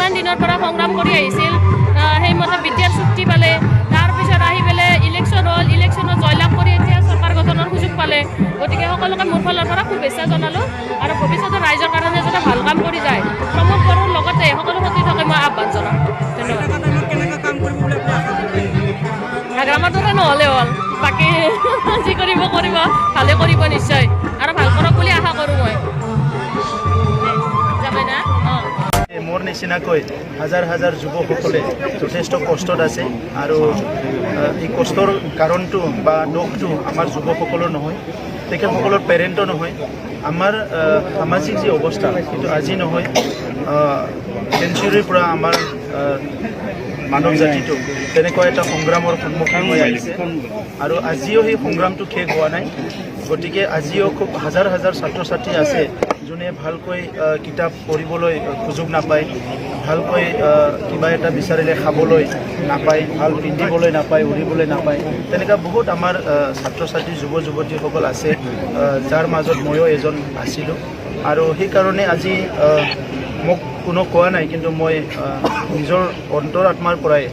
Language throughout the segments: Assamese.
ইমান দিনৰ পৰা সংগ্ৰাম কৰি আহিছিল সেইমতে বিটিআৰ চুক্তি পালে তাৰপিছত আহি পেলাই ইলেকশ্যন হ'ল ইলেকশ্যনত জয়লাভ কৰি এতিয়া চৰকাৰ গঠনৰ সুযোগ পালে গতিকে সকলোকে মোৰ ফালৰ পৰা শুভেচ্ছা জনালোঁ আৰু ভৱিষ্যতে ৰাইজৰ কাৰণে যাতে ভাল কাম কৰি যায় প্ৰমোদ বড়োৰ লগতে সকলো সতীৰ্থকে মই আহ্বান জনাম গ্ৰামাটোতে নহ'লে হ'ল বাকী যি কৰিব ভালে কৰিব নিশ্চয় আৰু ভাল কৰক বুলি আশা কৰোঁ মই যাবে না মোৰ নিচিনাকৈ হাজাৰ হাজাৰ যুৱকসকলে যথেষ্ট কষ্টত আছে আৰু এই কষ্টৰ কাৰণটো বা দোষটো আমাৰ যুৱকসকলৰ নহয় তেখেতসকলৰ পেৰেণ্টৰ নহয় আমাৰ সামাজিক যি অৱস্থা সেইটো আজি নহয় চেঞ্চুৰীৰ পৰা আমাৰ মানৱ জাতিটো তেনেকুৱা এটা সংগ্ৰামৰ সন্মুখীন হৈ আহিছে আৰু আজিও সেই সংগ্ৰামটো শেষ হোৱা নাই গতিকে আজিও খুব হাজাৰ হাজাৰ ছাত্ৰ ছাত্ৰী আছে যোনে ভালকৈ কিতাপ পঢ়িবলৈ সুযোগ নাপায় ভালকৈ কিবা এটা বিচাৰিলে খাবলৈ নাপায় ভাল পিন্ধিবলৈ নাপায় উৰিবলৈ নাপায় তেনেকুৱা বহুত আমাৰ ছাত্ৰ ছাত্ৰী যুৱ যুৱতীসকল আছে যাৰ মাজত ময়ো এজন আছিলোঁ আৰু সেইকাৰণে আজি মোক কোনো কোৱা নাই কিন্তু মই নিজৰ অন্তৰ আত্মাৰ পৰাই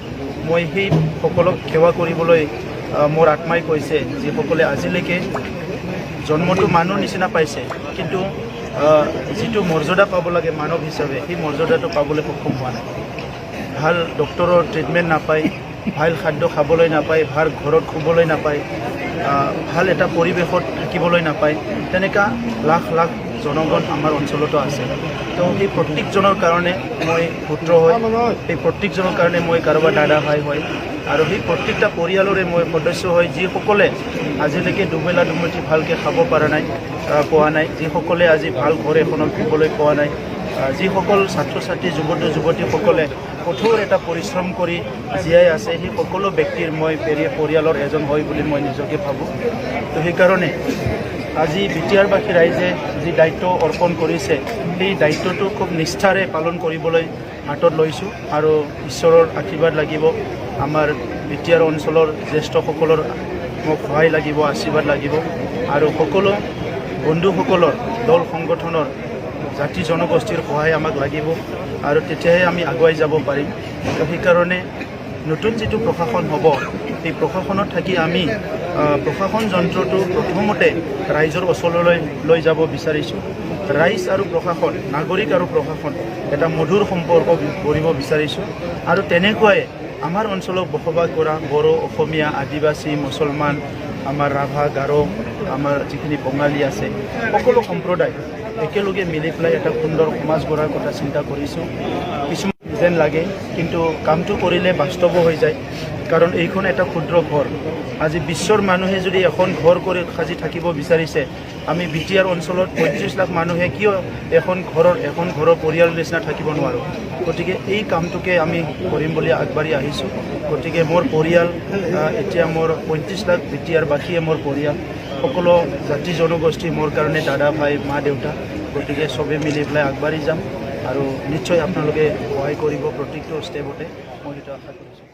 মই সেই সকলক সেৱা কৰিবলৈ মোৰ আত্মাই কৈছে যিসকলে আজিলৈকে জন্মটো মানুহ নিচিনা পাইছে কিন্তু যিটো মৰ্যাদা পাব লাগে মানৱ হিচাপে সেই মৰ্যাদাটো পাবলৈ সক্ষম হোৱা নাই ভাল ডক্টৰৰ ট্ৰিটমেণ্ট নাপায় ভাল খাদ্য খাবলৈ নাপায় ভাল ঘৰত শুবলৈ নাপায় ভাল এটা পৰিৱেশত থাকিবলৈ নাপায় তেনেকুৱা লাখ লাখ জনগণ আমাৰ অঞ্চলতো আছে তো সেই প্ৰত্যেকজনৰ কাৰণে মই পুত্ৰ হয় সেই প্ৰত্যেকজনৰ কাৰণে মই কাৰোবাৰ দাদা ভাই হয় আৰু সেই প্ৰত্যেকটা পৰিয়ালৰে মই সদস্য হয় যিসকলে আজিলৈকে দুবেলা দুমুঠি ভালকৈ খাব পৰা নাই পোৱা নাই যিসকলে আজি ভাল ঘৰ এখনত শুবলৈ পোৱা নাই যিসকল ছাত্ৰ ছাত্ৰী যুৱতীসকলে কঠোৰ এটা পৰিশ্ৰম কৰি জীয়াই আছে সেই সকলো ব্যক্তিৰ মই পৰিয়ালৰ এজন হয় বুলি মই নিজকে ভাবোঁ তো সেইকাৰণে আজি বিটিআৰবাসী ৰাইজে যি দায়িত্ব অৰ্পণ কৰিছে সেই দায়িত্বটো খুব নিষ্ঠাৰে পালন কৰিবলৈ হাতত লৈছোঁ আৰু ঈশ্বৰৰ আশীৰ্বাদ লাগিব আমাৰ বিটিআৰ অঞ্চলৰ জ্যেষ্ঠসকলৰ মোক সহায় লাগিব আশীৰ্বাদ লাগিব আৰু সকলো বন্ধুসকলৰ দল সংগঠনৰ জাতি জনগোষ্ঠীৰ সহায় আমাক লাগিব আৰু তেতিয়াহে আমি আগুৱাই যাব পাৰিম তো সেইকাৰণে নতুন যিটো প্ৰশাসন হ'ব সেই প্ৰশাসনত থাকি আমি প্ৰশাসন যন্ত্ৰটো প্ৰথমতে ৰাইজৰ ওচৰলৈ লৈ যাব বিচাৰিছোঁ ৰাইজ আৰু প্ৰশাসন নাগৰিক আৰু প্ৰশাসন এটা মধুৰ সম্পৰ্ক কৰিব বিচাৰিছোঁ আৰু তেনেকুৱাই আমাৰ অঞ্চলত বসবাস কৰা বড়ো অসমীয়া আদিবাসী মুছলমান আমাৰ ৰাভা গাৰো আমাৰ যিখিনি বঙালী আছে সকলো সম্প্ৰদায় একেলগে মিলি পেলাই এটা সুন্দৰ সমাজ গঢ়াৰ কথা চিন্তা কৰিছোঁ কিছুমান যেন লাগে কিন্তু কামটো কৰিলে বাস্তৱ হৈ যায় কাৰণ এইখন এটা ক্ষুদ্ৰ ঘৰ আজি বিশ্বৰ মানুহে যদি এখন ঘৰ কৰি সাজি থাকিব বিচাৰিছে আমি বিটিআৰ অঞ্চলত ৩৫ লাখ মানুহে কিয় এখন ঘৰৰ পৰিয়ালৰ নিচিনা থাকিব নোৱাৰোঁ গতিকে এই কামটোকে আমি কৰিম বুলি আগবাঢ়ি আহিছোঁ গতিকে মোৰ পৰিয়াল এতিয়া মোৰ ৩৫ লাখ বিটিআৰবাসীয়ে মোৰ পৰিয়াল সকলো জাতি জনগোষ্ঠী মোৰ কাৰণে দাদা ভাই মা দেউতা গতিকে চবেই মিলি পেলাই আগবাঢ়ি যাম আৰু নিশ্চয় আপোনালোকে সহায় কৰিব প্ৰত্যেকটো ষ্টেপতে মই সেইটো আশা কৰিছোঁ